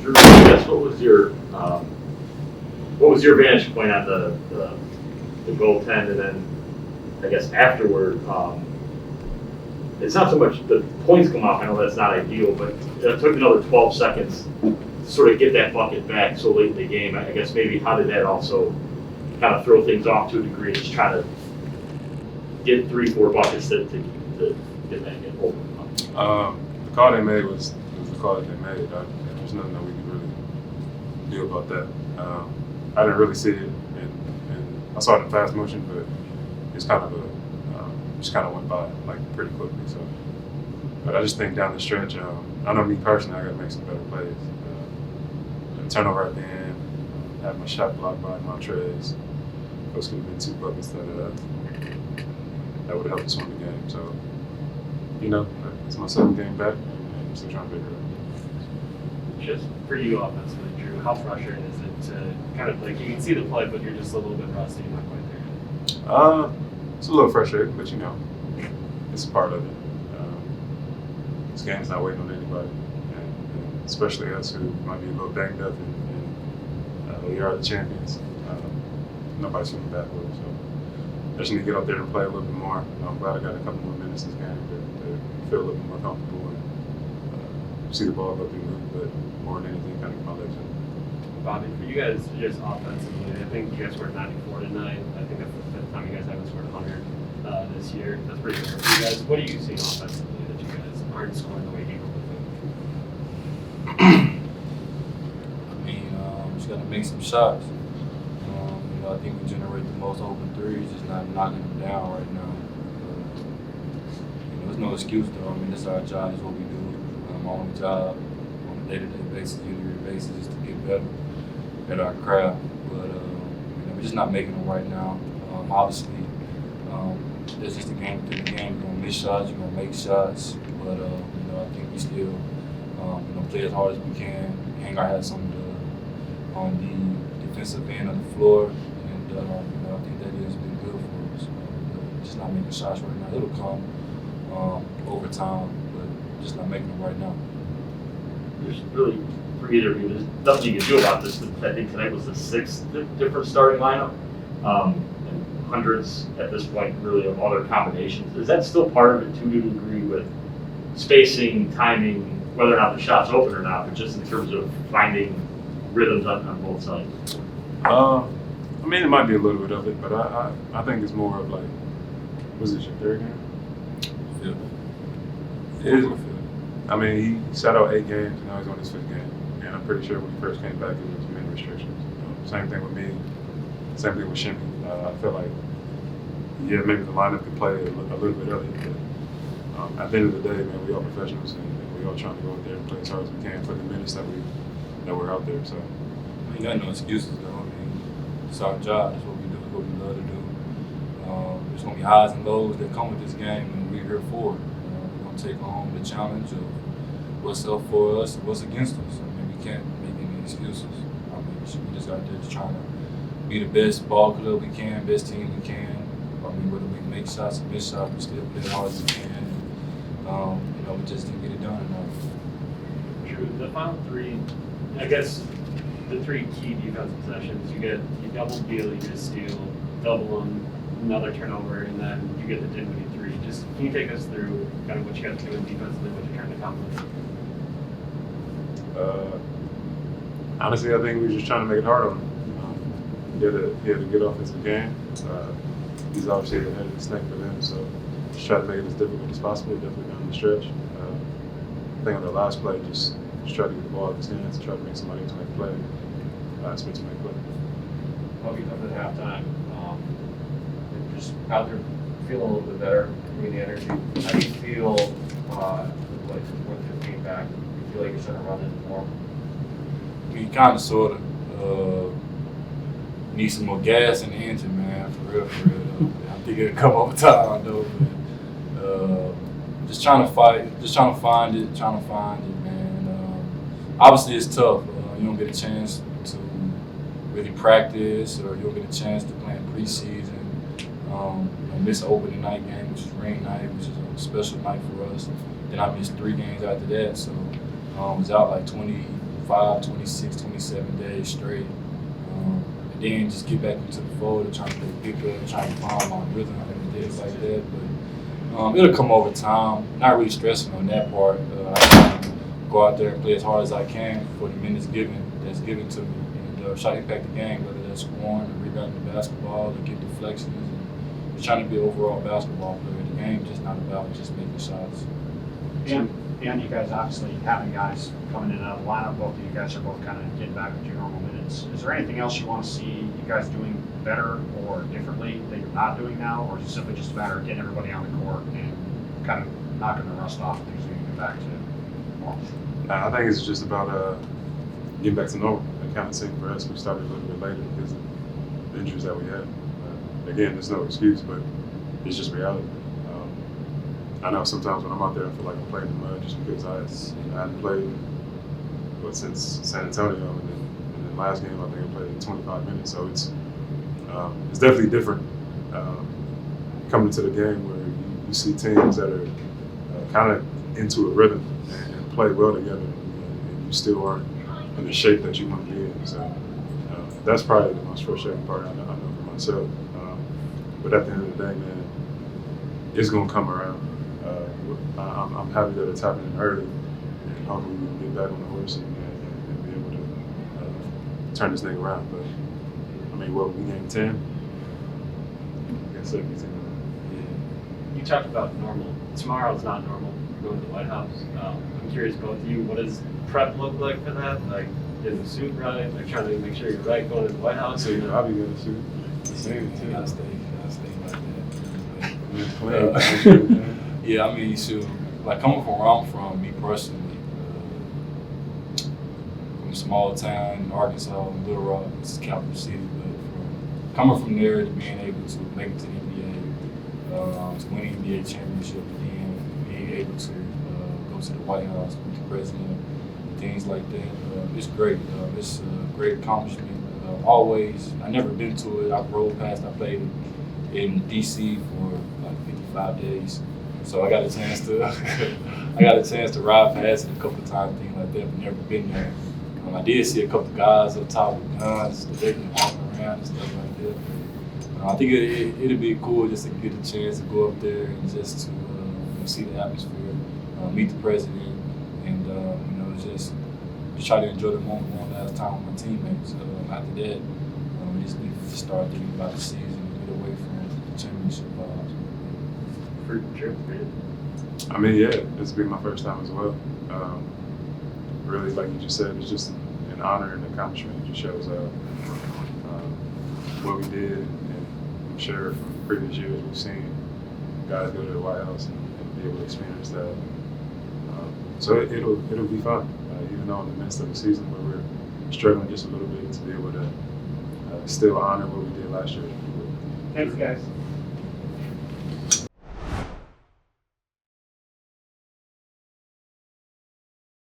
Jrue, I guess what was your vantage point on the goaltend, and then I guess afterward, it's not so much the points come off. I know that's not ideal, but it took another 12 seconds to sort of get that bucket back so late in the game. I guess maybe how did that also kind of throw things off to a degree, just trying to get 3-4 buckets to get that game over. The call they made was the call that they made. There's nothing that we can really do about that. I didn't really see it, and I saw it in fast motion, but it's kind of just kind of went by like pretty quickly. So, but I just think down the stretch, I know me personally, I got to make some better plays. The turnover at the end, have my shot blocked by Montrez. Those could have been 2 buckets that would have helped us win the game. So, it's my 7th game back, and I'm still trying to figure it out. Just for you offensively, Jrue, how frustrating is it to kind of like, you can see the play, but you're just a little bit rusty, you're not quite there? It's a little frustrating, but it's a part of it. This game's not waiting on anybody, and especially us who might be a little banged up, and we are the champions. Nobody's feeling bad for it, so I just need to get out there and play a little bit more. I'm glad I got a couple more minutes this game to feel a little bit more comfortable and see the ball go through me, but more than anything, kind of get my legs in. Bobby, for you guys, just offensively, I think you guys scored 94 tonight. I think that's the 5th time you guys haven't scored 100 this year. That's pretty good for you guys. What are you seeing offensively that you guys aren't scoring the way you think? Just got to make some shots. I think we generate the most open threes, just not knocking them down right now. There's no excuse though. This is our job, this is what we do. Our only job on a day-to-day basis, year-to-year basis, is to get better at our craft. But we're just not making them right now. Obviously, there's just a game within the game. You're gonna miss shots, you're gonna make shots, but I think we still play as hard as we can, hang our hats on the defensive end of the floor. I think that has been good for us. Just not making shots right now. It'll come over time, but just not making them right now. There's really, for either of you, there's nothing you can do about this. I think tonight was the 6th different starting lineup, and hundreds at this point, really, of other combinations. Is that still part of it, too, to agree with spacing, timing, whether or not the shot's open or not, but just in terms of finding rhythms on both sides? It might be a little bit of it, but I think it's more of like, was it your 3rd game? 5th. It is my 5th. He sat out 8 games, and now he's on his 5th game. And I'm pretty sure when he first came back, it was many restrictions. Same thing with me, same thing with Shimmy. I feel like, maybe the lineup could play a little bit earlier, but at the end of the day, man, we all professionals, and we all trying to go out there and play as hard as we can for the minutes that we're out there. So, You got no excuses though. It's our job. It's what we do. It's what we love to do. There's going to be highs and lows that come with this game, and we're here for it. We're going to take home the challenge of what's up for us and what's against us. We can't make any excuses. We just out there just trying to be the best ball club we can, best team we can. Whether we make shots or miss shots, we still play as hard as we can. We just didn't get it done enough. Jrue, the final 3, I guess, the 3 key defensive possessions, you double Beal, you get a steal, double them, another turnover, and then you get the Dinwiddie 3. Just can you take us through kind of what you guys are doing defensively, what you're trying to accomplish? Honestly, I think we were just trying to make it hard on him. He had a good offensive game. He's obviously ahead of the snake for them, so just try to make it as difficult as possible, definitely down the stretch. I think on the last play, just try to get the ball out of his hands and try to make somebody else make a play. Expect to make a play. Well, you come to halftime, just out there feeling a little bit better, bringing the energy. How do you feel like with 15 back? Do you feel like you're starting to run into form? Kind of, sort of. Need some more gas in the engine, man. For real. I think it'll come over time, though. Just trying to fight, just trying to find it, man. Obviously, it's tough. You don't get a chance to really practice, or you don't get a chance to play in preseason. Miss an opening night game, which is ring night, which is a special night for us. Then I missed 3 games after that, so I was out like 25 25, 26, 27 days straight. And then just get back into the fold and trying to pick up, trying to find my rhythm and things like that. But it'll come over time. Not really stressing on that part. I go out there and play as hard as I can for the minutes that's given to me, and try to impact the game, whether that's scoring or rebounding the basketball or getting deflections. And just trying to be an overall basketball player. The game just not about just making shots. And you guys obviously having guys coming in and out of the lineup, both of you guys are both kind of getting back into your normal minutes. Is there anything else you want to see you guys doing better or differently that you're not doing now, or is it simply just a matter of getting everybody on the court and kind of knocking the rust off things so you can get back to normal? I think it's just about getting back to normal. It kind of seemed for us, we started a little bit later because of the injuries that we had. Again, there's no excuse, but it's just reality. I know sometimes when I'm out there, I feel like I'm playing in the mud just because I hadn't played since San Antonio, and then last game I think I played 25 minutes. So it's definitely different coming to the game where you see teams that are kind of into a rhythm and play well together, and you still aren't in the shape that you want to be in. So that's probably the most frustrating part I know for myself. But at the end of the day, man, it's gonna come around. I'm happy that it's happening early, and hopefully we can get back on the horse and be able to turn this thing around. But I mean, we game 10? I guess 17. You talked about normal. Tomorrow's not normal. You're going to the White House. I'm curious, both of you, what does prep look like for that? Like getting the suit right, like trying to make sure you're right going to the White House. So I'll be good to shoot. Same too. I'll stay like Playing. Yeah, I mean, shoot, like coming from where I'm from, me personally, from a small town in Arkansas, Little Rock, it's a capital city, but coming from there to being able to make it to the NBA, to win the NBA championship, and then being able to go to the White House with the president, things like that, it's great. It's a great accomplishment. I never been to it. I rode past. I played in D.C. for like 55 days. So I got a chance to ride past it a couple of times, things like that, but never been there. I did see a couple of guys up top with guns, they can walk around and stuff like that. I think it'd be cool just to get a chance to go up there and just to see the atmosphere, meet the president, and just try to enjoy the moment one last time with my teammates. After that, we just need to start thinking about the season and get away from the championship vibes. For Jrue, I mean, yeah, this will be my first time as well. Really, like you just said, it's just an honor and accomplishment. It just shows what we did, and I'm sure from previous years we've seen guys go to the White House and be able to experience that. So it'll be fun, even though in the midst of the season where we're struggling just a little bit, to be able to still honor what we did last year. Thanks, guys.